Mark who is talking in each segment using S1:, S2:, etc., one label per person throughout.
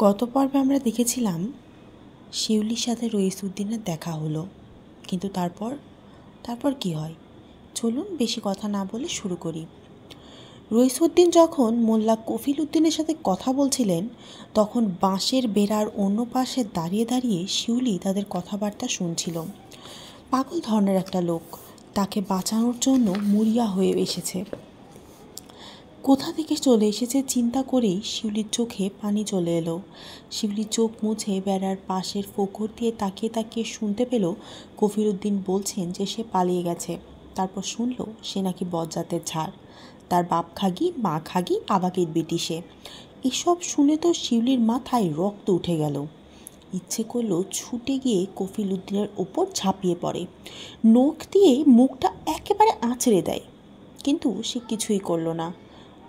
S1: গত পর্বে আমরা দেখেছিলাম শিউলির সাথে রইসুদ্দিনের দেখা হলো, কিন্তু তারপর কি হয় চলুন বেশি কথা না বলে শুরু করি। রইসুদ্দিন যখন মোল্লা কফিল উদ্দিনের সাথে কথা বলছিলেন তখন বাঁশের বেড়ার অন্য পাশে দাঁড়িয়ে দাঁড়িয়ে শিউলি তাদের কথাবার্তা শুনছিল। পাগল ধরনের একটা লোক, তাকে বাঁচানোর জন্য মরিয়া হয়ে এসেছে। কোথা থেকে চলে এসেছে চিন্তা করেই শিউলির চোখে পানি চলে এলো। শিউলির চোখ মুছে বেড়ার পাশের ফোকর দিয়ে তাকিয়ে তাকিয়ে শুনতে পেল কফিল উদ্দিন বলছেন যে সে পালিয়ে গেছে। তারপর শুনল সে নাকি বজ্জাতের ঝাড়, তার বাপ খাগি মা খাগি আবাকের বেটি সে। এসব শুনে তো শিউলির মাথায় রক্ত উঠে গেল। ইচ্ছে করলো ছুটে গিয়ে কফিল উদ্দিনের ওপর ঝাঁপিয়ে পড়ে, নখ দিয়ে মুখটা একেবারে আঁচড়ে দেয়, কিন্তু সে কিছুই করল না।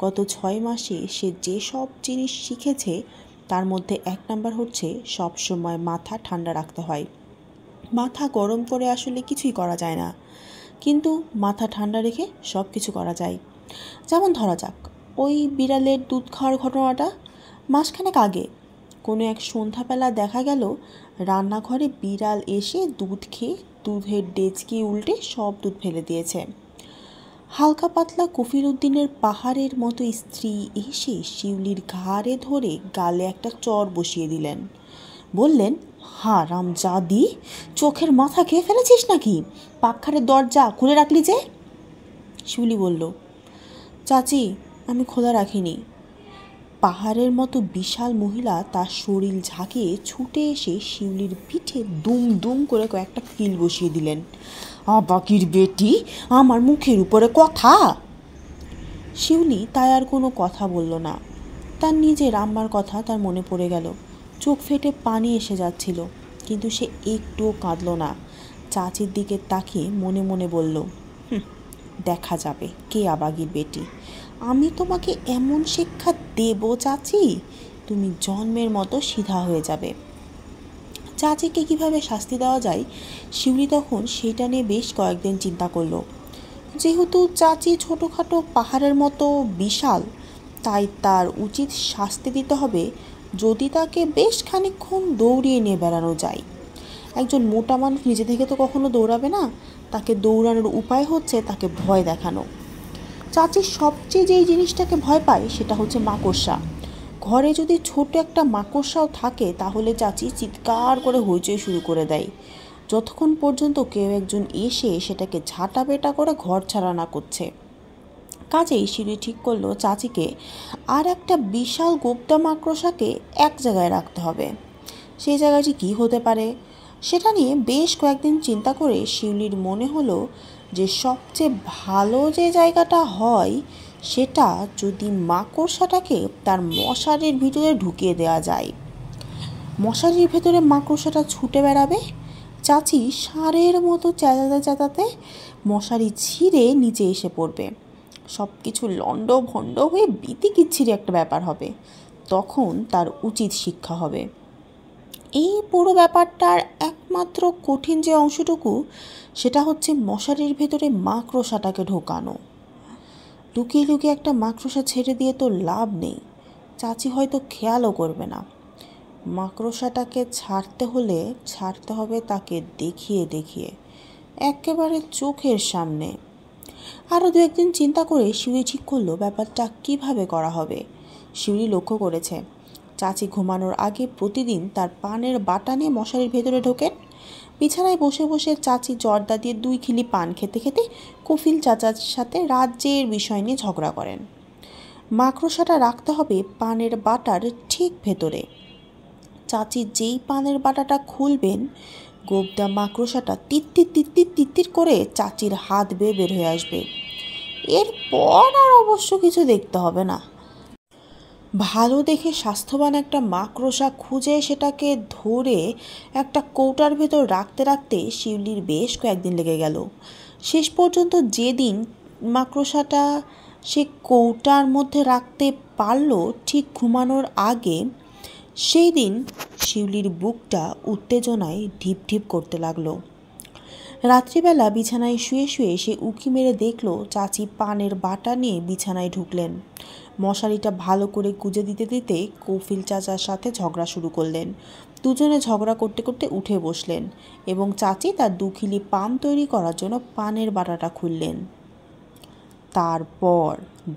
S1: গত 6 মাসে সে যে সব জিনিস শিখেছে তার মধ্যে 1 নাম্বার হচ্ছে সবসময় মাথা ঠান্ডা রাখতে হয়। মাথা গরম করে আসলে কিছুই করা যায় না, কিন্তু মাথা ঠান্ডা রেখে সব কিছু করা যায়। যেমন ধরা যাক ওই বিড়ালের দুধ খাওয়ার ঘটনাটা। মাসখানেক আগে কোনো এক সন্ধ্যাবেলা দেখা গেল রান্নাঘরে বিড়াল এসে দুধ খেয়ে দুধের ডেচকি উল্টে সব দুধ ফেলে দিয়েছে। হালকা পাতলা কফিল উদ্দিনের পাহাড়ের মতো স্ত্রী এসে শিউলির ঘাড়ে ধরে গালে একটা চর বসিয়ে দিলেন। বললেন, হারামজাদি, চোখের মাথা খেয়ে ফেলেছিস নাকি? পাকঘরের দরজা খুলে রাখলি যে? শিউলি বলল, চাচি, আমি খোলা রাখিনি। পাহাড়ের মতো বিশাল মহিলা তার শরীর ঝাঁকিয়ে ছুটে এসে শিউলির পিঠে দুম দুম করে কয়েকটা কিল বসিয়ে দিলেন। আবাকির বেটি, আমার মুখের উপরে কথা! শিউলি তাই আর কোনো কথা বলল না। তার নিজের আম্মার কথা তার মনে পড়ে গেল। চোখ ফেটে পানি এসে যাচ্ছিল, কিন্তু সে একটুও কাঁদল না। চাচির দিকে তাকিয়ে মনে মনে বলল, দেখা যাবে কে আবাগির বেটি। আমি তোমাকে এমন শিক্ষা দেব চাচি, তুমি জন্মের মতো সিধা হয়ে যাবে। চাচিকে কিভাবে শাস্তি দেওয়া যায় শিউলি তখন সেটা নিয়ে বেশ কয়েকদিন চিন্তা করলো। যেহেতু চাচি ছোটোখাটো পাহাড়ের মতো বিশাল, তাই তার উচিত শাস্তি দিতে হবে যদি তাকে বেশ খানিকক্ষণ দৌড়িয়ে নিয়ে বেড়ানো যায়। একজন মোটা মানুষ নিজে থেকে তো কখনো দৌড়াবে না, তাকে দৌড়ানোর উপায় হচ্ছে তাকে ভয় দেখানো। চাচি সবচেয়ে যেই জিনিসটাকে ভয় পায় সেটা হচ্ছে মাকড়সা। ঘরে যদি ছোট একটা মাকড়সাও থাকে তাহলে চাচি চিৎকার করে হইচই শুরু করে দেয়, যতক্ষণ পর্যন্ত কেউ একজন এসে সেটাকে ঝাঁটাপেটা করে ঘর ছাড়া না করছে। কাজেই শিউলি ঠিক করলো চাচিকে আর একটা বিশাল গোপ্তা মাকড়সাকে এক জায়গায় রাখতে হবে। সেই জায়গাটি কী হতে পারে সেটা নিয়ে বেশ কয়েকদিন চিন্তা করে শিউলির মনে হলো যে সবচেয়ে ভালো যে জায়গাটা হয় সেটা যদি মাকড়সাটাকে তার মশারির ভিতরে ঢুকিয়ে দেওয়া যায়। মশারির ভেতরে মাকড়সাটা ছুটে বেড়াবে, চাচি ষাঁড়ের মতো চেঁচাতে চেঁচাতে মশারি ছিঁড়ে নিচে এসে পড়বে। সব কিছু লণ্ড ভণ্ড হয়ে বিতিকিচ্ছিরি একটা ব্যাপার হবে। তখন তার উচিত শিক্ষা হবে। এই পুরো ব্যাপারটার একমাত্র কঠিন যে অংশটুকু সেটা হচ্ছে মশারির ভেতরে মাকড়সাটাকে ঢোকানো। লুকিয়ে লুকিয়ে একটা মাকড়সা ছেড়ে দিয়ে তো লাভ নেই, চাচি হয়তো খেয়ালও করবে না। মাকড়সাটাকে ছাড়তে হবে তাকে দেখিয়ে দেখিয়ে, একেবারে চোখের সামনে। আরও 2-1 দিন চিন্তা করে শিউলি ঠিক করলো ব্যাপারটা কিভাবে করা হবে। শিউলি লক্ষ্য করেছে চাচি ঘুমানোর আগে প্রতিদিন তার পানের বাটা নিয়ে মশারির ভেতরে ঢোকেন। বিছানায় বসে বসে চাচি জর্দা দিয়ে 2 খিলি পান খেতে খেতে কফিল চাচার সাথে রাজ্যের বিষয় নিয়ে ঝগড়া করেন। মাকড়সাটা রাখতে হবে পানের বাটার ঠিক ভেতরে। চাচি যেই পানের বাটাটা খুলবেন, গোবদা মাকড়সাটা তিত্তির তিত্তির তিত্তির করে চাচির হাত বেয়ে বের হয়ে আসবে। এরপর আর অবশ্য কিছু দেখতে হবে না। ভালো দেখে স্বাস্থ্যবান একটা মাকড়সা খুঁজে সেটাকে ধরে একটা কৌটার ভেতর রাখতে রাখতে শিউলির বেশ কয়েকদিন লেগে গেল। শেষ পর্যন্ত যেদিন মাকড়সাটা সে কৌটার মধ্যে রাখতে পারল ঠিক ঘুমানোর আগে, সেই দিন শিউলির বুকটা উত্তেজনায় ঢিপ ঢিপ করতে লাগলো। রাত্রিবেলা বিছানায় শুয়ে শুয়ে সে উঁকি মেরে দেখল চাচি পানের বাটা নিয়ে বিছানায় ঢুকলেন। মশারিটা ভালো করে গুজে দিতে দিতে কফিল চাচার সাথে ঝগড়া শুরু করলেন। দুজনে ঝগড়া করতে করতে উঠে বসলেন এবং চাচি তার 2 কিলি পান তৈরি করার জন্য পানের বাটাটা খুললেন। তারপর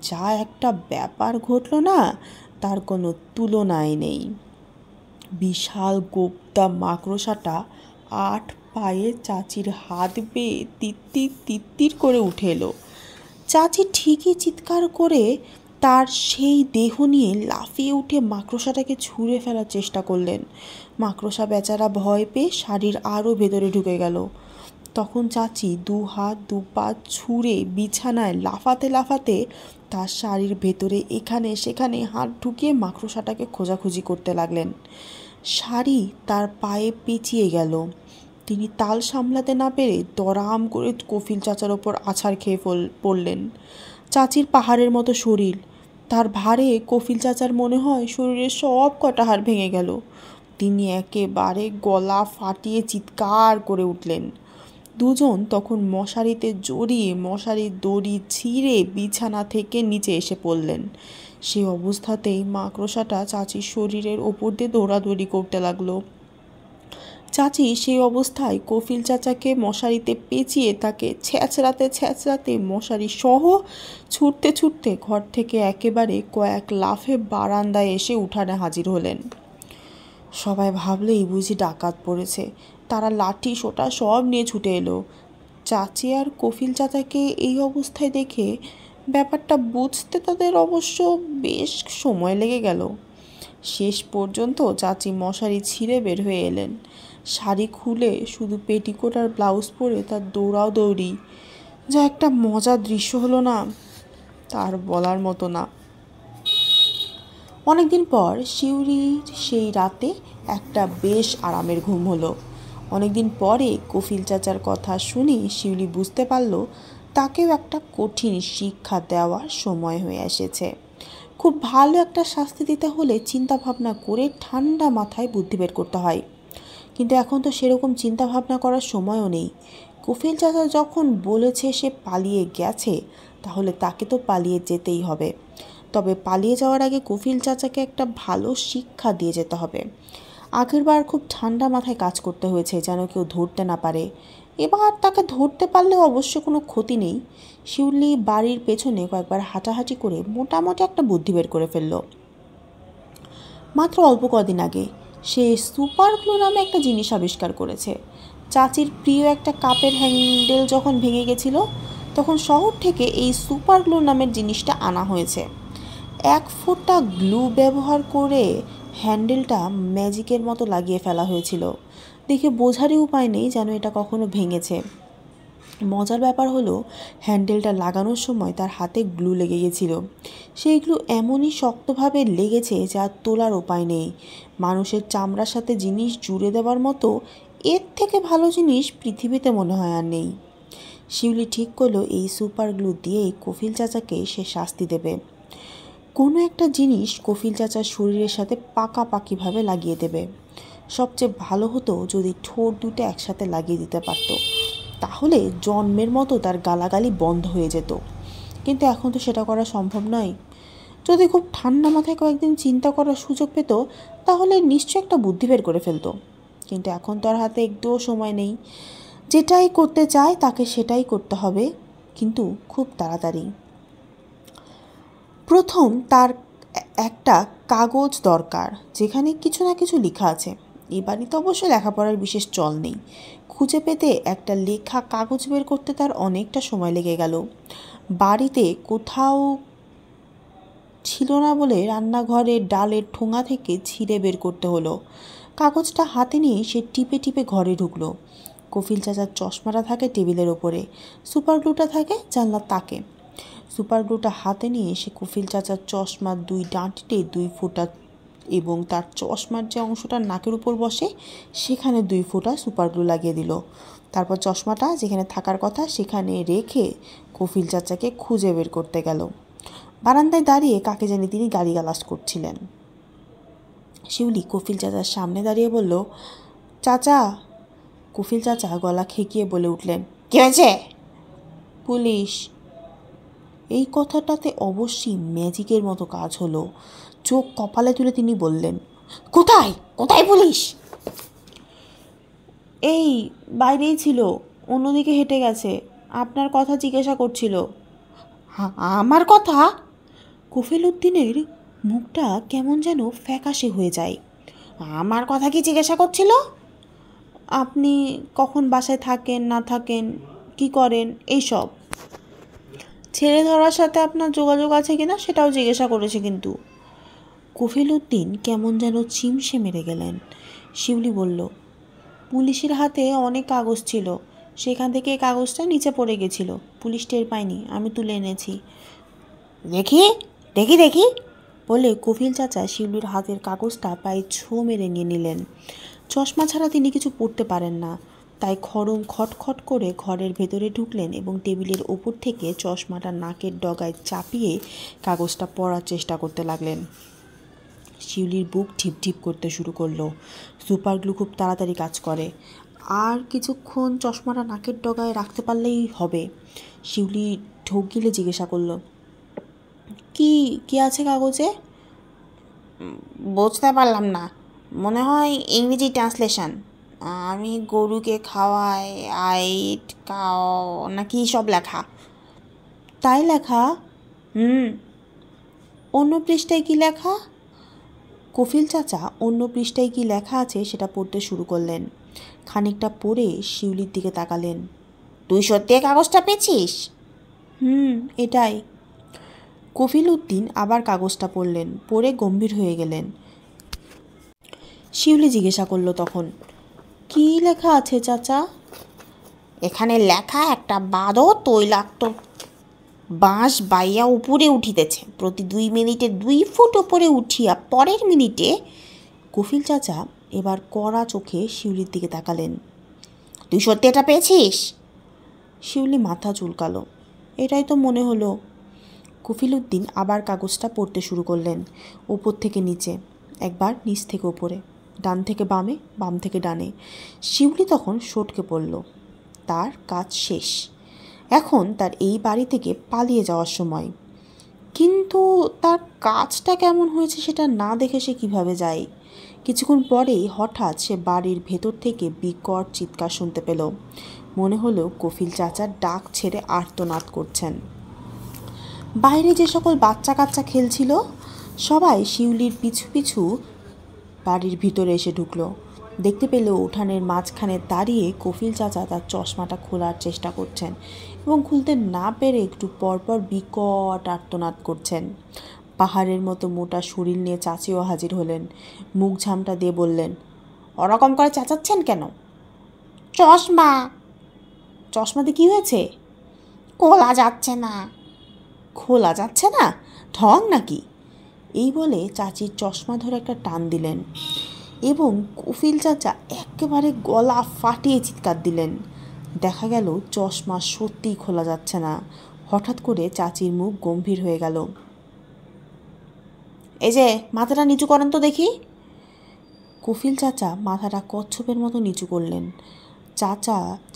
S1: যা একটা ব্যাপার ঘটল না, তার কোনো তুলনাই নেই। বিশাল গোপ্তা মাকড়সাটা 8 পায়ে চাচির হাত বেয়ে তিত্তির তিত্তির করে উঠে এলো। চাচি ঠিকই চিৎকার করে তার সেই দেহ নিয়ে লাফিয়ে উঠে মাকড়সাটাকে ছুঁড়ে ফেলার চেষ্টা করলেন। মাকড়সা বেচারা ভয় পেয়ে শাড়ির আরও ভেতরে ঢুকে গেল। তখন চাচি 2 হাত 2 পা ছুঁড়ে বিছানায় লাফাতে লাফাতে তার শাড়ির ভেতরে এখানে সেখানে হাত ঢুকিয়ে মাকড়সাটাকে খোঁজাখুঁজি করতে লাগলেন। শাড়ি তার পায়ে পেঁচিয়ে গেল। তিনি তাল সামলাতে না পেরে দরাম করে কফিল চাচার ওপর আছাড় খেয়ে পড়লেন। চাচির পাহাড়ের মতো শরীর, তার ভারে কফিল চাচার মনে হয় শরীরের সব কটা হাড় ভেঙে গেল। তিনি একেবারে গলা ফাটিয়ে চিৎকার করে উঠলেন। দুজন তখন মশারিতে জড়িয়ে মশারির দড়ি ছিঁড়ে বিছানা থেকে নিচে এসে পড়লেন। সে অবস্থাতেই মাকড়সাটা চাচির শরীরের ওপর দিয়ে দৌড়াদৌড়ি করতে লাগলো। চাচি সেই অবস্থায় কফিল চাচাকে মশারিতে পেঁচিয়ে তাকে ছ্যাঁচড়াতে ছ্যাঁচড়াতে মশারি সহ ছুটতে ছুটতে ঘর থেকে একেবারে কয়েক লাফে বারান্দায় এসে উঠানে হাজির হলেন। সবাই ভাবলেই বুঝি ডাকাত পড়েছে। তারা লাঠি সোঁটা সব নিয়ে ছুটে এলো। চাচি আর কফিল চাচাকে এই অবস্থায় দেখে ব্যাপারটা বুঝতে তাদের অবশ্য বেশ সময় লেগে গেল। শেষ পর্যন্ত চাচি মশারি ছিঁড়ে বের হয়ে এলেন। শাড়ি খুলে শুধু পেটিকোট আর ব্লাউজ পরে তার দৌড়াদৌড়ি, যা একটা মজার দৃশ্য হলো না, তার বলার মতো না। অনেকদিন পর শিউরির সেই রাতে একটা বেশ আরামের ঘুম হলো। অনেকদিন পরে কফিল চাচার কথা শুনে শিউলি বুঝতে পারল তাকেও একটা কঠিন শিক্ষা দেওয়ার সময় হয়ে এসেছে। খুব ভালো একটা শাস্তি দিতে হলে চিন্তা ভাবনা করে ঠান্ডা মাথায় বুদ্ধি বের করতে হয়, কিন্তু এখন তো সেরকম চিন্তা ভাবনা করার সময়ও নেই। কফিল চাচা যখন বলেছে সে পালিয়ে গেছে, তাহলে তাকে তো পালিয়ে যেতেই হবে। তবে পালিয়ে যাওয়ার আগে কফিল চাচাকে একটা ভালো শিক্ষা দিয়ে যেতে হবে। আগেরবার খুব ঠান্ডা মাথায় কাজ করতে হয়েছে যেন কেউ ধরতে না পারে। এবার তাকে ধরতে পারলেও অবশ্য কোনো ক্ষতি নেই। শিউলি বাড়ির পেছনে কয়েকবার হাঁটাহাঁটি করে মোটামুটি একটা বুদ্ধি বের করে ফেলল। মাত্র অল্প কদিন আগে সে সুপার গ্লু নামে একটা জিনিস আবিষ্কার করেছে। চাচির প্রিয় একটা কাপের হ্যান্ডেল যখন ভেঙে গেছিল, তখন শহর থেকে এই সুপার গ্লু নামের জিনিসটা আনা হয়েছে। 1 ফোঁটা গ্লু ব্যবহার করে হ্যান্ডেলটা ম্যাজিকের মতো লাগিয়ে ফেলা হয়েছিল। দেখে বোঝারই উপায় নেই যেন এটা কখনো ভেঙেছে। মজার ব্যাপার হলো, হ্যান্ডেলটা লাগানোর সময় তার হাতে গ্লু লেগে গেছিল। সেই গ্লু এমনই শক্তভাবে লেগেছে যা তোলার উপায় নেই। মানুষের চামড়ার সাথে জিনিস জুড়ে দেওয়ার মতো এর থেকে ভালো জিনিস পৃথিবীতে মনে হয় আর নেই। শিউলি ঠিক করলো এই সুপার গ্লু দিয়েই কফিল চাচাকে সে শাস্তি দেবে। কোনো একটা জিনিস কফিল চাচার শরীরের সাথে পাকাপাকিভাবে লাগিয়ে দেবে। সবচেয়ে ভালো হতো যদি ঠোঁট দুটো একসাথে লাগিয়ে দিতে পারতো, তাহলে জন্মের মতো তার গালাগালি বন্ধ হয়ে যেত। কিন্তু এখন তো সেটা করা সম্ভব নয়। যদি খুব ঠান্ডা মাথায় কয়েকদিন চিন্তা করার সুযোগ পেত, তাহলে নিশ্চয় একটা বুদ্ধি বের করে ফেলতো। কিন্তু এখন তার হাতে একটুও সময় নেই। যেটাই করতে চায় তাকে সেটাই করতে হবে, কিন্তু খুব তাড়াতাড়ি। প্রথম তার একটা কাগজ দরকার যেখানে কিছু না কিছু লেখা আছে। এই বাড়িতে অবশ্য লেখাপড়ার বিশেষ চল নেই। খুঁজে পেতে একটা লেখা কাগজ বের করতে তার অনেকটা সময় লেগে গেল। বাড়িতে কোথাও ছিল না বলে রান্নাঘরের ডালের ঠোঙা থেকে ছিঁড়ে বের করতে হলো। কাগজটা হাতে নিয়ে সে টিপে টিপে ঘরে ঢুকলো। কফিল চাচার চশমাটা থাকে টেবিলের ওপরে, সুপার গ্লুটা থাকে জানলার তাকে। সুপার গ্লুটা হাতে নিয়ে সে কফিল চাচার চশমার 2 ডাঁটিতে 2 ফোঁটা এবং তার চশমার যে অংশটা নাকের উপর বসে সেখানে 2 ফোঁটা সুপার গ্লু লাগিয়ে দিল। তারপর চশমাটা যেখানে থাকার কথা সেখানে রেখে কফিল চাচাকে খুঁজে বের করতে গেল। বারান্দায় দাঁড়িয়ে কাকে জানি তিনি গালিগালাজ করছিলেন। শিউলি কফিল চাচার সামনে দাঁড়িয়ে বলল, চাচা। কফিল চাচা গলা খেকিয়ে বলে উঠলেন, কি হয়েছে? পুলিশ। এই কথাটাতে অবশ্যই ম্যাজিকের মতো কাজ হলো। চোখ কপালে তুলে তিনি বললেন, কোথায় কোথায় পুলিশ? এই বাইরেই ছিল, অন্যদিকে হেঁটে গেছে, আপনার কথা জিজ্ঞাসা করছিল। আমার কথা? কফিল উদ্দিনের মুখটা কেমন যেন ফ্যাকাশে হয়ে যায়। আমার কথা কি জিজ্ঞাসা করছিল? আপনি কখন বাসায় থাকেন না থাকেন, কি করেন, এইসব। ছেলে ধরার সাথে আপনার যোগাযোগ আছে কিনা সেটাও জিজ্ঞাসা করেছে। কিন্তু কফিল উদ্দিন কেমন যেন চিমসে মেরে গেলেন। শিউলি বলল, পুলিশের হাতে অনেক কাগজ ছিল, সেখান থেকে এই কাগজটা নিচে পড়ে গেছিল, পুলিশ টের পায়নি, আমি তুলে এনেছি। দেখি দেখি দেখি বলে কফিল চাচা শিউলির হাতের কাগজটা পায়ে ছো মেরে নিয়ে নিলেন। চশমা ছাড়া তিনি কিছু পড়তে পারেন না, তাই খড়ম খটখট করে ঘরের ভেতরে ঢুকলেন এবং টেবিলের ওপর থেকে চশমাটা নাকের ডগায় চাপিয়ে কাগজটা পড়ার চেষ্টা করতে লাগলেন। শিউলির বুক ঢিপঢিপ করতে শুরু করলো। সুপার গ্লু খুব তাড়াতাড়ি কাজ করে, আর কিছুক্ষণ চশমাটা নাকের ডগায় রাখতে পারলেই হবে। শিউলি ঢোক গিলে জিজ্ঞাসা করলো, কি কি আছে কাগজে? বুঝতে পারলাম না, মনে হয় ইংরেজি ট্রান্সলেশন। আমি গরুকে খাওয়াই, আইট কাও নাকি সব লেখা। তাই লেখা? অন্য পৃষ্ঠায় কি লেখা? কফিল চাচা অন্য পৃষ্ঠায় কি লেখা আছে সেটা পড়তে শুরু করলেন। খানিকটা পড়ে শিউলির দিকে তাকালেন। তুই সত্যি কাগজটা পেয়েছিস? এটাই। কফিল উদ্দিন আবার কাগজটা পড়লেন, পড়ে গম্ভীর হয়ে গেলেন। শিউলি জিজ্ঞাসা করলো তখন, কি লেখা আছে চাচা? এখানে লেখা একটা বাঁদর তৈলাক্ত বাঁশ বাইয়া উপরে উঠিতেছে, প্রতি 2 মিনিটে 2 ফুট উপরে উঠিয়া পরের মিনিটে। কফিল চাচা এবার কড়া চোখে শিউলির দিকে তাকালেন। তুই সত্যি এটা পেয়েছিস? শিউলি মাথা চুলকালো। এটাই তো মনে হলো। কফিল উদ্দিন আবার কাগজটা পড়তে শুরু করলেন, ওপর থেকে নিচে, একবার নিচ থেকে ওপরে, ডান থেকে বামে, বাম থেকে ডানে। শিউলি তখন সটকে পড়ল। তার কাজ শেষ, এখন তার এই বাড়ি থেকে পালিয়ে যাওয়ার সময়। কিন্তু তার কাজটা কেমন হয়েছে সেটা না দেখে সে কীভাবে যায়? কিছুক্ষণ পরেই হঠাৎ সে বাড়ির ভেতর থেকে বিকট চিৎকার শুনতে পেল। মনে হলো কফিল চাচার ডাক ছেড়ে আর্তনাদ করছেন। বাইরে যে সকল বাচ্চা কাচ্চা খেলছিল সবাই শিউলির পিছু পিছু বাড়ির ভিতরে এসে ঢুকলো। দেখতে পেল উঠানের মাঝখানে দাঁড়িয়ে কফিল চাচা তার চশমাটা খোলার চেষ্টা করছেন এবং খুলতে না পেরে একটু পরপর বিকট আর্তনাদ করছেন। পাহাড়ের মতো মোটা শরীর নিয়ে চাচিও হাজির হলেন। মুখ ঝামটা দিয়ে বললেন, ওরকম করে চেঁচাচ্ছেন কেন? চশমা। চশমাতে কি হয়েছে? খোলা যাচ্ছে না। খোলা যাচ্ছে না? ঢং নাকি? এই বলে চাচির চশমা ধরে একটা টান দিলেন এবং কফিল চাচা একেবারে গলা ফাটিয়ে চিৎকার দিলেন। দেখা গেল চশমা সত্যিই খোলা যাচ্ছে না। হঠাৎ করে চাচির মুখ গম্ভীর হয়ে গেল। এই যে মাথাটা নিচু করেন তো দেখি। কফিল চাচা মাথাটা কচ্ছপের মতো নিচু করলেন।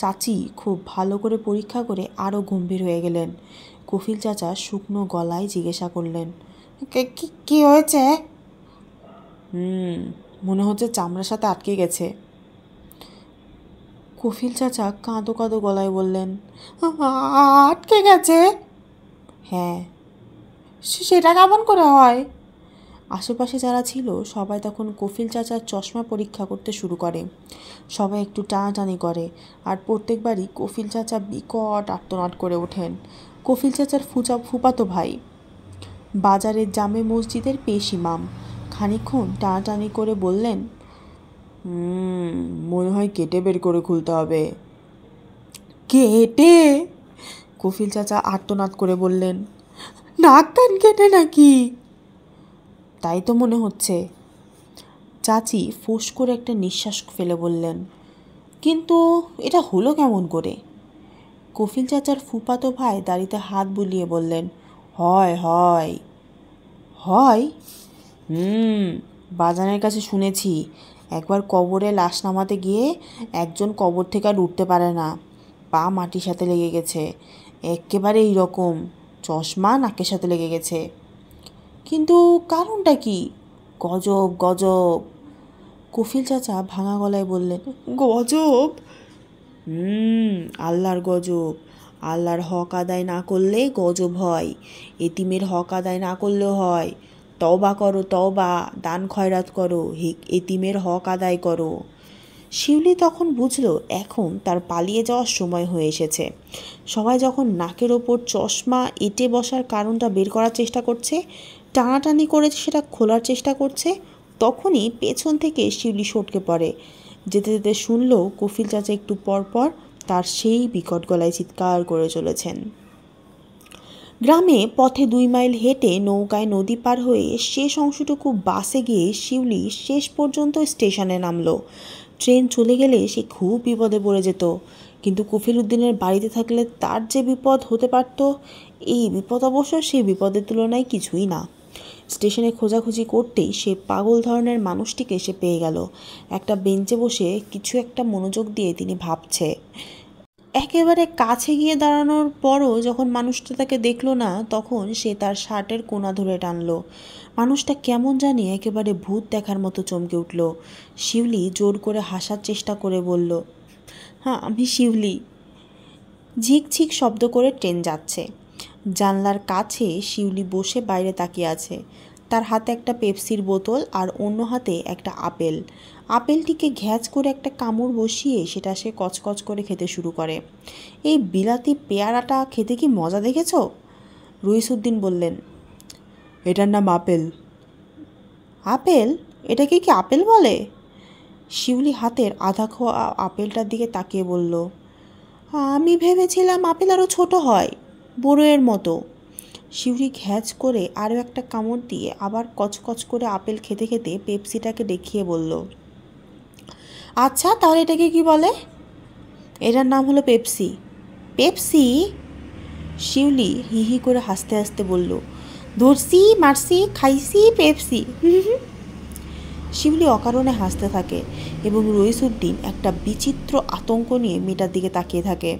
S1: চাচি খুব ভালো করে পরীক্ষা করে আরও গম্ভীর হয়ে গেলেন। কফিল চাচা শুকনো গলায় জিজ্ঞাসা করলেন, কি হয়েছে? মনে হচ্ছে চামড়ার সাথে আটকে গেছে। কফিল চাচা কাঁদো কাঁদো গলায় বললেন, আটকে গেছে? হ্যাঁ। সেটা কেমন করে হয়? আশেপাশে যারা ছিল সবাই তখন কফিল চাচার চশমা পরীক্ষা করতে শুরু করে। সবাই একটু টানাটানি করে, আর প্রত্যেকবারই কফিল চাচা বিকট আর্তনাদ করে ওঠেন। কফিল চাচার ফুপাতো ভাই, বাজারের জামে মসজিদের পেশ ইমাম, খানিকক্ষণ টানাটানি করে বললেন, মনে হয় কেটে বের করে খুলতে হবে। কেটে? কফিল চাচা আর্তনাদ করে বললেন, নাক কান কেটে নাকি? তাই তো মনে হচ্ছে। চাচি ফোঁস করে একটা নিঃশ্বাস ফেলে বললেন, কিন্তু এটা হলো কেমন করে? কফিল চাচার ফুপাতো ভাই দাড়িতে হাত বুলিয়ে বললেন, হয় হয় হয়। বাজানের কাছে শুনেছি, একবার কবরে লাশ নামাতে গিয়ে একজন কবর থেকে আর উঠতে পারে না, পা মাটির সাথে লেগে গেছে, একেবারে এইরকম চশমা নাকের সাথে লেগে গেছে। কিন্তু কারণটা কি? গজব গজব, কফিল চাচা ভাঙা গলায় বললেন। গজব? আল্লাহর গজব। আল্লাহর হক আদায় না করলে গজব হয়, এতিমের হক আদায় না করলেও হয়। তওবা করো, তওবা, দান খয়রাত করো, এতিমের হক আদায় করো। শিউলি তখন বুঝল এখন তার পালিয়ে যাওয়ার সময় হয়ে এসেছে। সবাই যখন নাকের ওপর চশমা এঁটে বসার কারণটা বের করার চেষ্টা করছে, টানাটানি করে সেটা খোলার চেষ্টা করছে, তখনই পেছন থেকে শিউলি সটকে পড়ে। যেতে যেতে শুনল কফিল চাচা একটু পরপর তার সেই বিকট গলায় চিৎকার করে চলেছেন। গ্রামে পথে 2 মাইল হেঁটে নৌকায় নদী পার হয়ে শেষ অংশটুকু বাসে গিয়ে শিউলি শেষ পর্যন্ত স্টেশনে নামল। ট্রেন চলে গেলে সে খুব বিপদে পড়ে যেত, কিন্তু কফিল উদ্দিনের বাড়িতে থাকলে তার যে বিপদ হতে পারত, এই বিপদ অবশ্য সেই বিপদের তুলনায় কিছুই না। স্টেশনে খোঁজাখুঁজি করতেই সে পাগল ধরনের মানুষটিকে সে পেয়ে গেল। একটা বেঞ্চে বসে কিছু একটা মনোযোগ দিয়ে তিনি ভাবছে। একেবারে কাছে গিয়ে দাঁড়ানোর পরও যখন মানুষটা তাকে দেখল না, তখন সে তার শার্টের কোনা ধরে টানল। মানুষটা কেমন জানি একেবারে ভূত দেখার মতো চমকে উঠল। শিউলি জোর করে হাসার চেষ্টা করে বলল, হ্যাঁ আমি শিউলি। ঝিকঝিক শব্দ করে ট্রেন যাচ্ছে। জানলার কাছে শিউলি বসে বাইরে তাকিয়ে আছে। তার হাতে একটা পেপসির বোতল আর অন্য হাতে একটা আপেল। আপেলটিকে ঘ্যাঁচ করে একটা কামড় বসিয়ে সেটা সে কচকচ করে খেতে শুরু করে। এই বিলাতি পেয়ারাটা খেতে কি মজা দেখেছ? রইসুদ্দিন বললেন। এটার নাম আপেল। আপেল? এটাকে কি আপেল বলে? শিউলি হাতের আধা খোয়া আপেলটার দিকে তাকিয়ে বলল, আমি ভেবেছিলাম আপেল আরও ছোট হয়, বড়ইয়ের মতো। শিউলি ঘ্যাঁচ করে আরও একটা কামড় দিয়ে আবার কচকচ করে আপেল খেতে খেতে পেপসিটাকে দেখিয়ে বলল, আচ্ছা তাহলে এটাকে কি বলে? এটার নাম হলো পেপসি। পেপসি? শিউলি হি হি করে হাসতে হাসতে বলল, ধরছি, মারছি, খাইছি পেপসি। শিউলি অকারণে হাসতে থাকে এবং রইসুদ্দিন একটা বিচিত্র আতঙ্ক নিয়ে মেয়েটার দিকে তাকিয়ে থাকে।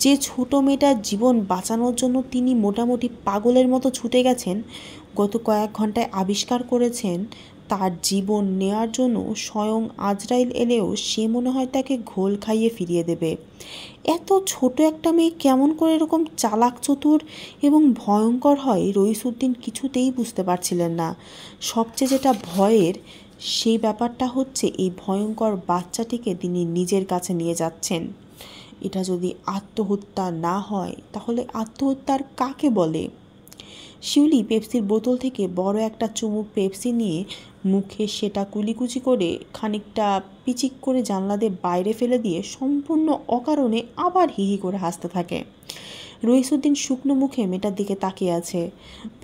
S1: যে ছোট মেয়েটার জীবন বাঁচানোর জন্য তিনি মোটামুটি পাগলের মতো ছুটে গেছেন, গত কয়েক ঘন্টায় আবিষ্কার করেছেন তার জীবন নেয়ার জন্য স্বয়ং আজরাইল এলেও সে মনে হয় তাকে ঘোল খাইয়ে ফিরিয়ে দেবে। এত ছোট একটা মেয়ে কেমন করে এরকম চালাক চতুর এবং ভয়ঙ্কর হয়, রইসুদ্দিন কিছুতেই বুঝতে পারছিলেন না। সবচেয়ে যেটা ভয়ের সেই ব্যাপারটা হচ্ছে এই ভয়ঙ্কর বাচ্চাটিকে তিনি নিজের কাছে নিয়ে যাচ্ছেন। এটা যদি আত্মহত্যা না হয় তাহলে আত্মহত্যার কাকে বলে? শিউলি পেপসির বোতল থেকে বড় একটা চুমুক পেপসি নিয়ে মুখে সেটা কুলিকুচি করে খানিকটা পিচিক করে জানলা দিয়ে বাইরে ফেলে দিয়ে সম্পূর্ণ অকারণে আবার হিহি করে হাসতে থাকে। রইসুদ্দিন শুকনো মুখে মেয়েটার দিকে তাকিয়ে আছে।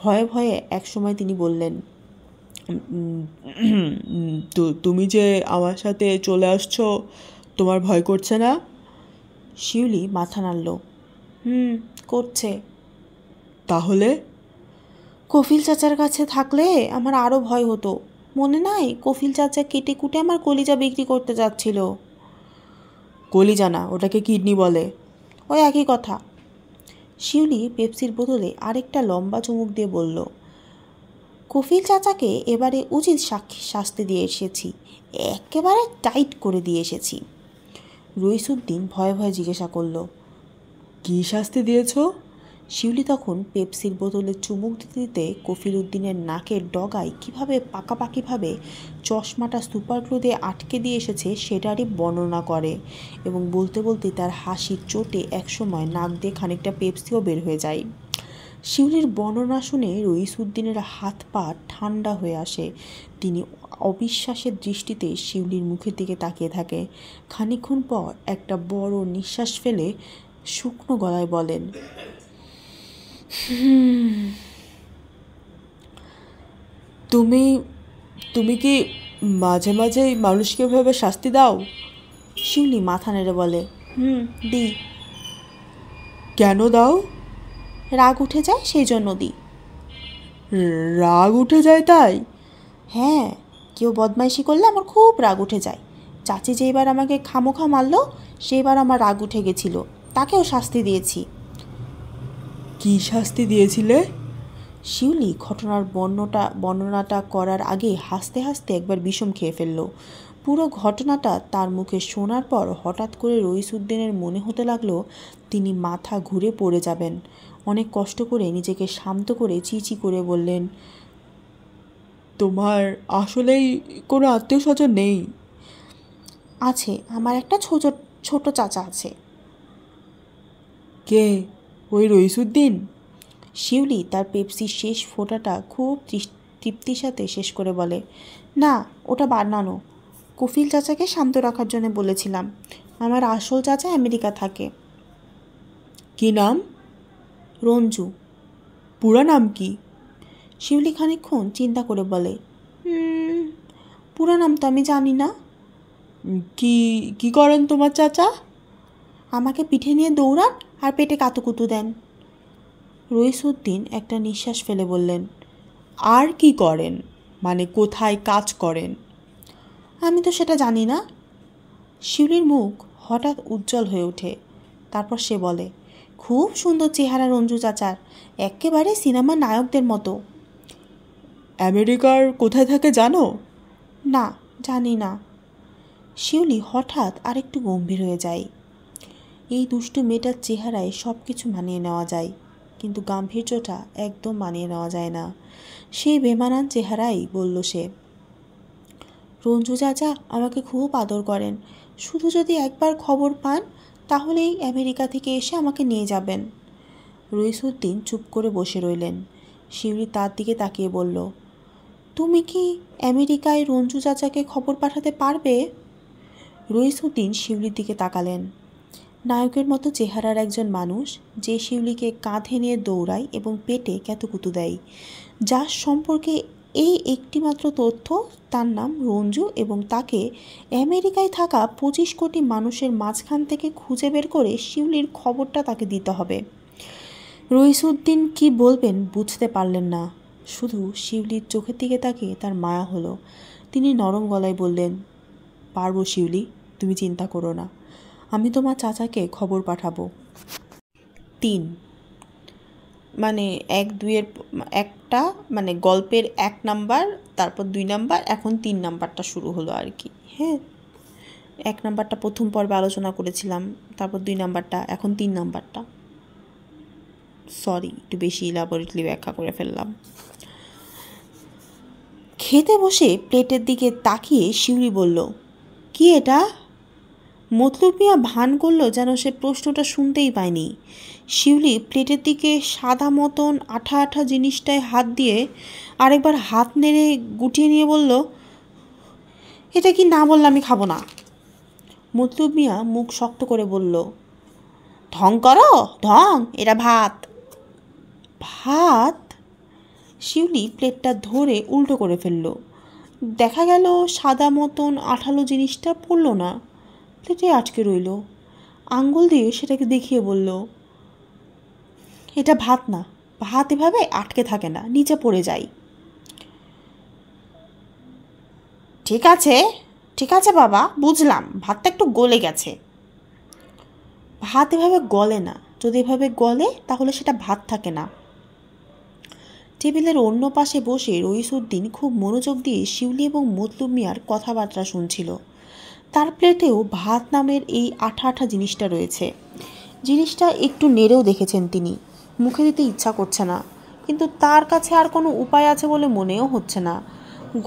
S1: ভয়ে ভয়ে একসময় তিনি বললেন, তো তুমি যে আমার সাথে চলে আসছো, তোমার ভয় করছে না? শিউলি মাথা নাড়ল। করছে। তাহলে? কফিল চাচার কাছে থাকলে আমার আরও ভয় হতো। মনে নাই কফিল চাচা কেটে কুটে আমার কলিজা বিক্রি করতে যাচ্ছিল। কলিজা না, ওটাকে কিডনি বলে। ওই একই কথা। শিউলি পেপসির বোতলে আরেকটা লম্বা চুমুক দিয়ে বলল, কফিল চাচাকে এবারে উচিত শাস্তি দিয়ে এসেছি, একেবারে টাইট করে দিয়ে এসেছি। রইসুদ্দিন ভয়ে ভয়ে জিজ্ঞাসা করল, কী শাস্তি দিয়েছ? শিউলি তখন পেপসির বোতলে চুমুক দিতে দিতে কফিল উদ্দিনের নাকের ডগায় কীভাবে পাকাপাকিভাবে চশমাটা সুপার গ্লু দিয়ে আটকে দিয়ে এসেছে সেটারই বর্ণনা করে এবং বলতে বলতে তার হাসির চোটে একসময় নাক দিয়ে খানিকটা পেপসিও বের হয়ে যায়। শিউলির বর্ণনা শুনে রইসুদ্দিনের হাত পা ঠান্ডা হয়ে আসে। তিনি অবিশ্বাসের দৃষ্টিতে শিউলির মুখের দিকে তাকিয়ে থাকে। খানিকক্ষণ পর একটা বড় নিঃশ্বাস ফেলে শুকনো গলায় বলেন, তুমি তুমি কি মাঝে মাঝেই মানুষকে ভেবে শাস্তি দাও? শিউলি মাথা নেড়ে বলে, দিই। কেন দাও? রাগ উঠে যায় সেই জন্য দিই। রাগ উঠে যায় তাই? হ্যাঁ, কেউ বদমাইশি করলে আমার খুব রাগ উঠে যায়। চাচি যেবার আমাকে খামোখা মারল, সেইবার আমার রাগ উঠে গেছিল, তাকেও শাস্তি দিয়েছি।
S2: কি শাস্তি দিয়েছিলে?
S1: শিউলি ঘটনার বর্ণনাটা করার আগে হাসতে হাসতে একবার বিষম খেয়ে ফেলল। পুরো ঘটনাটা তার মুখে শোনার পর হঠাৎ করে রইসুদ্দিনের মনে হতে লাগলো তিনি মাথা ঘুরে পড়ে যাবেন। অনেক কষ্ট করে নিজেকে শান্ত করে চিচি করে বললেন,
S2: তোমার আসলেই কোনো আত্মীয় স্বজন নেই?
S1: আছে, আমার একটা ছোট চাচা আছে।
S2: কে? ওই রইসুদ্দিন?
S1: শিউলি তার পেপসির শেষ ফোঁটাটা খুব তৃপ্তির সাথে শেষ করে বলে, না, ওটা বানানো। কফিল চাচাকে শান্ত রাখার জন্য বলেছিলাম। আমার আসল চাচা আমেরিকা থাকে।
S2: কি নাম?
S1: রঞ্জু।
S2: পুরা নাম কি?
S1: শিউলি খানিকক্ষণ চিন্তা করে বলে, পুরো নাম তো আমি জানি না।
S2: কি কি করেন তোমার চাচা?
S1: আমাকে পিঠে নিয়ে দৌড়ান আর পেটে কাতুকুতু দেন। রইসুদ্দিন একটা নিঃশ্বাস ফেলে বললেন,
S2: আর কি করেন? মানে কোথায় কাজ করেন?
S1: আমি তো সেটা জানি না। শিউলির মুখ হঠাৎ উজ্জ্বল হয়ে ওঠে। তারপর সে বলে, খুব সুন্দর চেহারা রঞ্জু চাচার, একেবারে সিনেমার নায়কদের মতো।
S2: আমেরিকার কোথায় থাকে জানো?
S1: না, জানি না। শিউলি হঠাৎ আরেকটু গম্ভীর হয়ে যায়। এই দুষ্টু মেয়েটার চেহারায় সব কিছু মানিয়ে নেওয়া যায়, কিন্তু গাম্ভীর্যটা একদম মানিয়ে নেওয়া যায় না। সেই বেমানান চেহারাই বলল সে, রঞ্জু চাচা আমাকে খুব আদর করেন। শুধু যদি একবার খবর পান তাহলেই আমেরিকা থেকে এসে আমাকে নিয়ে যাবেন। রইসুদ্দিন চুপ করে বসে রইলেন। শিউলি তার দিকে তাকিয়ে বলল, তুমি কি আমেরিকায় রঞ্জু চাচাকে খবর পাঠাতে পারবে? রইসুদ্দিন শিউলির দিকে তাকালেন। নায়কের মতো চেহারার একজন মানুষ, যে শিউলিকে কাঁধে নিয়ে দৌড়ায় এবং পেটে ক্যাতুকুতু দেয়, যার সম্পর্কে এই একটিমাত্র তথ্য, তার নাম রঞ্জু, এবং তাকে আমেরিকায় থাকা 25 কোটি মানুষের মাঝখান থেকে খুঁজে বের করে শিউলির খবরটা তাকে দিতে হবে। রইসুদ্দিন কি বলবেন বুঝতে পারলেন না, শুধু শিউলির চোখের দিকে তাকিয়ে তার মায়া হলো। তিনি নরম গলায় বললেন, পারবো শিউলি, তুমি চিন্তা করো না, আমি তোমার চাচাকে খবর পাঠাবো। 3 মানে 1-2-এর একটা, মানে গল্পের 1 নাম্বার, তারপর 2 নাম্বার, এখন 3 নাম্বারটা শুরু হলো আর কি। হ্যাঁ, 1 নাম্বারটা প্রথম পর্বে আলোচনা করেছিলাম, তারপর 2 নাম্বারটা, এখন 3 নাম্বারটা। সরি, একটু বেশি ইলাবোরেটলি ব্যাখ্যা করে ফেললাম। খেতে বসে প্লেটের দিকে তাকিয়ে শিউলি বলল, কি এটা? মতলব মিয়া ভান করলো যেন সে প্রশ্নটা শুনতেই পায়নি। শিউলি প্লেটের দিকে সাদা মতন আঠা আঠা জিনিসটায় হাত দিয়ে আরেকবার হাত নেড়ে গুটিয়ে নিয়ে বলল, এটা কি না বললে আমি খাবো না। মতলব মিয়া মুখ শক্ত করে বলল, ঢং করো ঢং, এটা ভাত। ভাত? শিউলি প্লেটটা ধরে উল্টো করে ফেলল। দেখা গেল সাদা মতন আঠালো জিনিসটা পড়ল না, প্লেটে আটকে রইল। আঙ্গুল দিয়ে সেটাকে দেখিয়ে বলল, এটা ভাত না, ভাত এভাবে আটকে থাকে না, নিচে পড়ে যায়। ঠিক আছে ঠিক আছে বাবা, বুঝলাম, ভাতটা একটু গলে গেছে। ভাত এভাবে গলে না, যদি এভাবে গলে তাহলে সেটা ভাত থাকে না। টেবিলের অন্য পাশে বসে রইসুদ্দিন খুব মনোযোগ দিয়ে শিউলি এবং মতলব মিয়ার কথাবার্তা শুনছিল। তার প্লেটেও ভাত নামের এই আঠা আঠা জিনিসটা রয়েছে। জিনিসটা একটু নেড়েও দেখেছেন তিনি, মুখে দিতে ইচ্ছা করছে না, কিন্তু তার কাছে আর কোনো উপায় আছে বলে মনেও হচ্ছে না।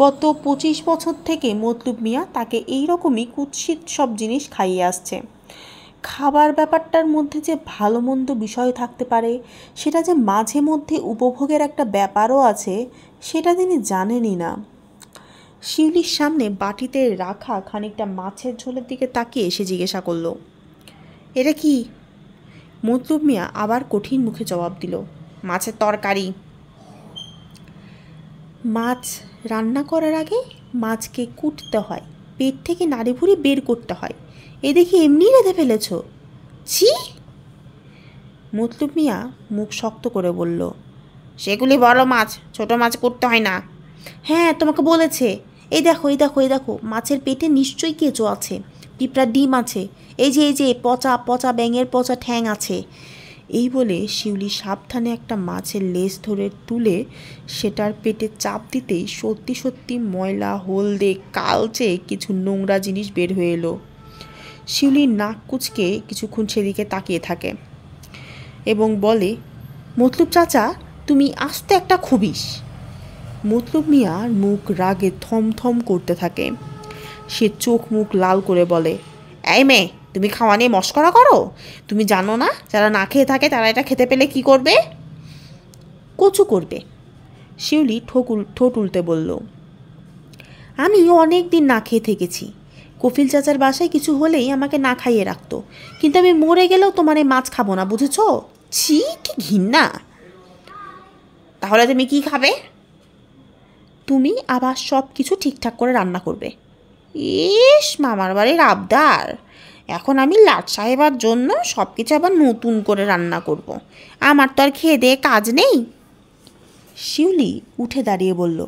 S1: গত 25 বছর থেকে মতলব মিয়া তাকে এইরকমই কুৎসিত সব জিনিস খাইয়ে আসছে। খাবার ব্যাপারটার মধ্যে যে ভালো মন্দ বিষয় থাকতে পারে, সেটা যে মাঝে মধ্যে উপভোগের একটা ব্যাপারও আছে, সেটা তিনি জানেনই না। শিউলির সামনে বাটিতে রাখা খানিকটা মাছের ঝোলের দিকে তাকিয়ে এসে জিজ্ঞাসা করল, এটা কি? মতলব মিয়া আবার কঠিন মুখে জবাব দিল, মাছের তরকারি। মাছ রান্না করার আগে মাছকে কুটতে হয়, পেট থেকে নাড়িভুড়ি বের করতে হয়, এ দেখি এমনি রেঁধে ফেলেছ। ছি! মতলব মিয়া মুখ শক্ত করে বলল, সেগুলি বড় মাছ, ছোট মাছ করতে হয় না। হ্যাঁ, তোমাকে বলেছে। এই দেখো এই দেখো এই দেখো, মাছের পেটে নিশ্চয়ই কেঁচো আছে, পিঁপড়ার ডিম আছে, এই যে পচা পচা ব্যাঙের পচা ঠ্যাং আছে, এই বলে শিউলি সাবধানে একটা মাছের লেজ ধরে তুলে সেটার পেটে চাপ দিতেই সত্যি সত্যি ময়লা হলদে কালচে কিছু নোংরা জিনিস বের হয়ে এলো। শিউলি নাক কুঁচকে কিছুক্ষণ সেদিকে তাকিয়ে থাকে এবং বলে, মতলুব চাচা, তুমি আস্ত একটা খবিশ। মতলুব মিয়ার মুখ রাগে থমথম করতে থাকে। সে চোখ মুখ লাল করে বলে, এই মেয়ে, তুমি খাওয়া নিয়ে মস্করা করো? তুমি জানো না যারা না খেয়ে থাকে তারা এটা খেতে পেলে কি করবে? কচু করবে। শিউলি ঠোঁট উল্টে বলল, আমি অনেক দিন না খেয়ে থেকেছি। কফিল চাচার বাসায় কিছু হলেই আমাকে না খাইয়ে রাখতো, কিন্তু আমি মরে গেলেও তোমার এই মাছ খাবো না, বুঝেছ? ছি, কি ঘৃণা। তাহলে তুমি কি খাবে? তুমি আবার সব কিছু ঠিকঠাক করে রান্না করবে। ইস, মামার বাড়ির আবদার। এখন আমি লাট সাহেবার জন্য সব কিছু আবার নতুন করে রান্না করব। আমার তো আর খেয়ে দিয়ে কাজ নেই। শিউলি উঠে দাঁড়িয়ে বলল,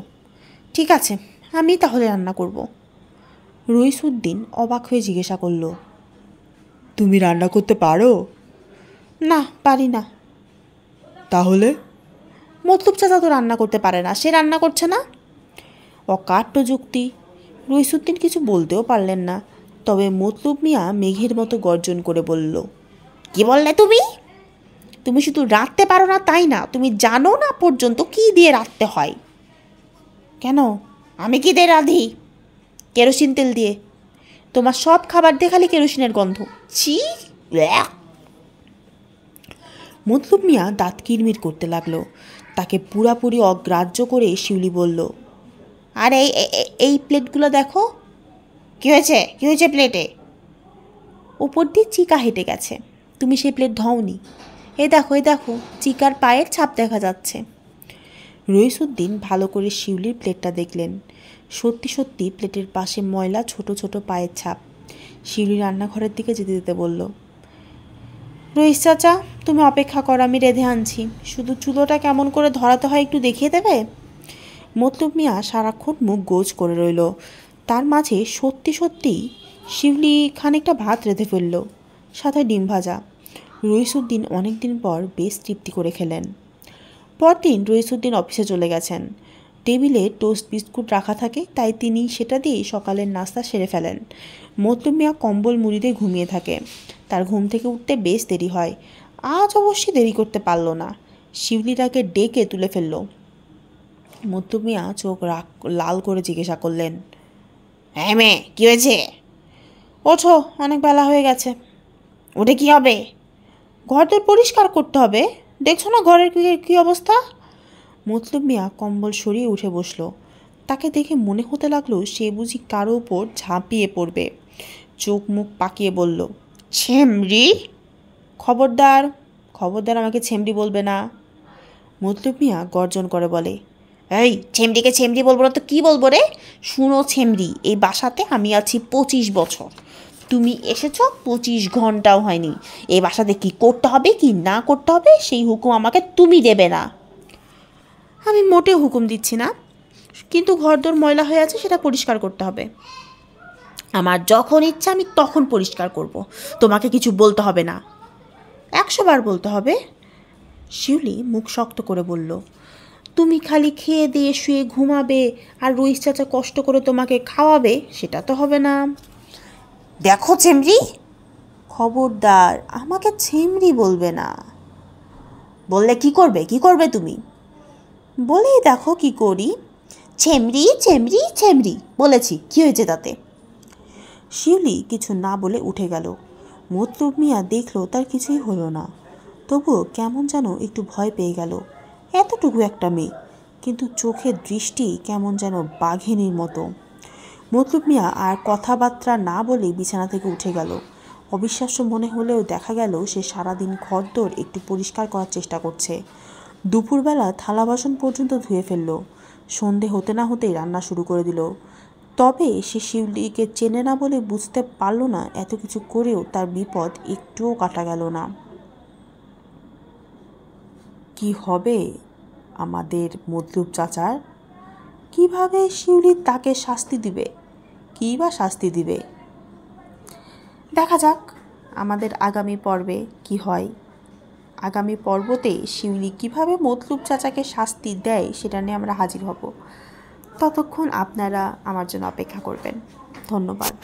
S1: ঠিক আছে, আমি তাহলে রান্না করব। রইসুদ্দিন অবাক হয়ে জিজ্ঞাসা করল,
S2: তুমি রান্না করতে পারো?
S1: না, পারি না।
S2: তাহলে?
S1: মতলুব চাচা তো রান্না করতে পারে না, সে রান্না করছে না। অকাট্য যুক্তি। রইসুদ্দিন কিছু বলতেও পারলেন না। তবে মতলুব মিয়া মেঘের মতো গর্জন করে বলল, কি বললে তুমি? তুমি শুধু রাঁধতে পারো না তাই না, তুমি জানো না পর্যন্ত কি দিয়ে রাঁধতে হয়। কেন? আমি কি দিয়ে রাঁধি? কেরোসিন তেল দিয়ে। তোমার সব খাবার দিয়ে খালি কেরোসিনের গন্ধ। ছি। মতলুব মিয়া দাঁত কিরমির করতে লাগলো। তাকে পুরাপুরি অগ্রাহ্য করে শিউলি বলল, আর এই প্লেটগুলো দেখো। কী হয়েছে? কী হয়েছে প্লেটে? উপর দিয়ে চিকা হেঁটে গেছে, তুমি সেই প্লেট ধওনি। এই দেখো, চিকার পায়ের ছাপ দেখা যাচ্ছে। রইসুদ্দিন ভালো করে শিউলির প্লেটটা দেখলেন। সত্যি সত্যি প্লেটের পাশে ময়লা ছোট ছোট পায়ের ছাপ। শিউলি রান্নাঘরের দিকে যেতে যেতে বলল, রইস চাচা, তুমি অপেক্ষা করো, আমি রেঁধে আনছি। শুধু চুলোটা কেমন করে ধরাতে হয় একটু দেখিয়ে দেবে? মতলুব মিয়া সারাক্ষণ মুখ গোজ করে রইল। তার মাঝে সত্যি সত্যিই শিউলি খানিকটা ভাত রেঁধে ফেলল, সাথে ডিম ভাজা। রইসুদ্দিন অনেক দিন পর বেশ তৃপ্তি করে খেলেন। পরদিন রইসুদ্দিন অফিসে চলে গেছেন। টেবিলে টোস্ট বিস্কুট রাখা থাকে, তাই তিনি সেটা দিয়েই সকালের নাস্তা সেরে ফেলেন। মতলুব মিয়া কম্বল মুড়ি দিয়ে ঘুমিয়ে থাকে। তার ঘুম থেকে উঠতে বেশ দেরি হয়। আজ অবশ্যই দেরি করতে পারল না। শিউলিটাকে ডেকে তুলে ফেলল। মতলুব মিয়া চোখ লাল করে জিজ্ঞাসা করলেন, হ্যাঁ মেয়ে, কী হয়েছে? ওঠো, অনেক বেলা হয়ে গেছে। ওঠে কি হবে? ঘর তোর পরিষ্কার করতে হবে, দেখছো না ঘরের কী অবস্থা? মতলুব মিয়া কম্বল সরিয়ে উঠে বসল। তাকে দেখে মনে হতে লাগলো সে বুঝি কারো ওপর ঝাঁপিয়ে পড়বে। চোখ মুখ পাকিয়ে বলল, ছেমরি? খবরদার আমাকে ছেমরি বলবে না। মতলুব মিয়া গর্জন করে বলে, এই ছেমরিকে ছেমরি বলবো না তো কী বলবো রে? শুনো ছেমরি, এই বাসাতে আমি আছি 25 বছর। তুমি এসেছ 25 ঘন্টাও হয়নি। এই বাসাতে কি করতে হবে কি না করতে হবে সেই হুকুম আমাকে তুমি দেবে না। আমি মোটেও হুকুম দিচ্ছি না, কিন্তু ঘরদোর ময়লা হয়ে আছে, সেটা পরিষ্কার করতে হবে। আমার যখন ইচ্ছা আমি তখন পরিষ্কার করব, তোমাকে কিছু বলতে হবে না। 100 বার বলতে হবে। শিউলি মুখ শক্ত করে বলল, তুমি খালি খেয়ে দিয়ে শুয়ে ঘুমাবে আর রইস চাচা কষ্ট করে তোমাকে খাওয়াবে, সেটা তো হবে না। দেখো ছেমরি, খবরদার আমাকে ছেমরি বলবে না। বললে কি করবে তুমি? বলেই দেখো কি করি। ছেমরি ছেমরি ছেমরি বলেছি, কি হয়েছে তাতে? শিউলি কিছু না বলে উঠে গেল। মতলুব মিয়া দেখলো তার কিছুই হলো না, তবুও কেমন যেন একটু ভয় পেয়ে গেল। এতটুকু একটা মেয়ে, কিন্তু চোখের দৃষ্টি কেমন যেন বাঘিনীর মতো। মতলুব মিয়া আর কথাবার্তা না বলে বিছানা থেকে উঠে গেল। অবিশ্বাস্য মনে হলেও দেখা গেল সে সারাদিন ঘরদোর একটু পরিষ্কার করার চেষ্টা করছে। দুপুরবেলা থালা বাসন পর্যন্ত ধুয়ে ফেলল। সন্ধে হতে না হতেই রান্না শুরু করে দিল। তবে সে শিউলিকে চেনে না বলে বুঝতে পারল না এত কিছু করেও তার বিপদ একটুও কাটা গেল না। কি হবে আমাদের মতলুব চাচার? কিভাবে শিউলি তাকে শাস্তি দিবে? কী বা শাস্তি দিবে? দেখা যাক আমাদের আগামী পর্বে কি হয়। আগামী পর্বতে শিউলি কিভাবে মতলুব চাচাকে শাস্তি দেয় সেটা নিয়ে আমরা হাজির হব। ততক্ষণ আপনারা আমার জন্য অপেক্ষা করবেন। ধন্যবাদ।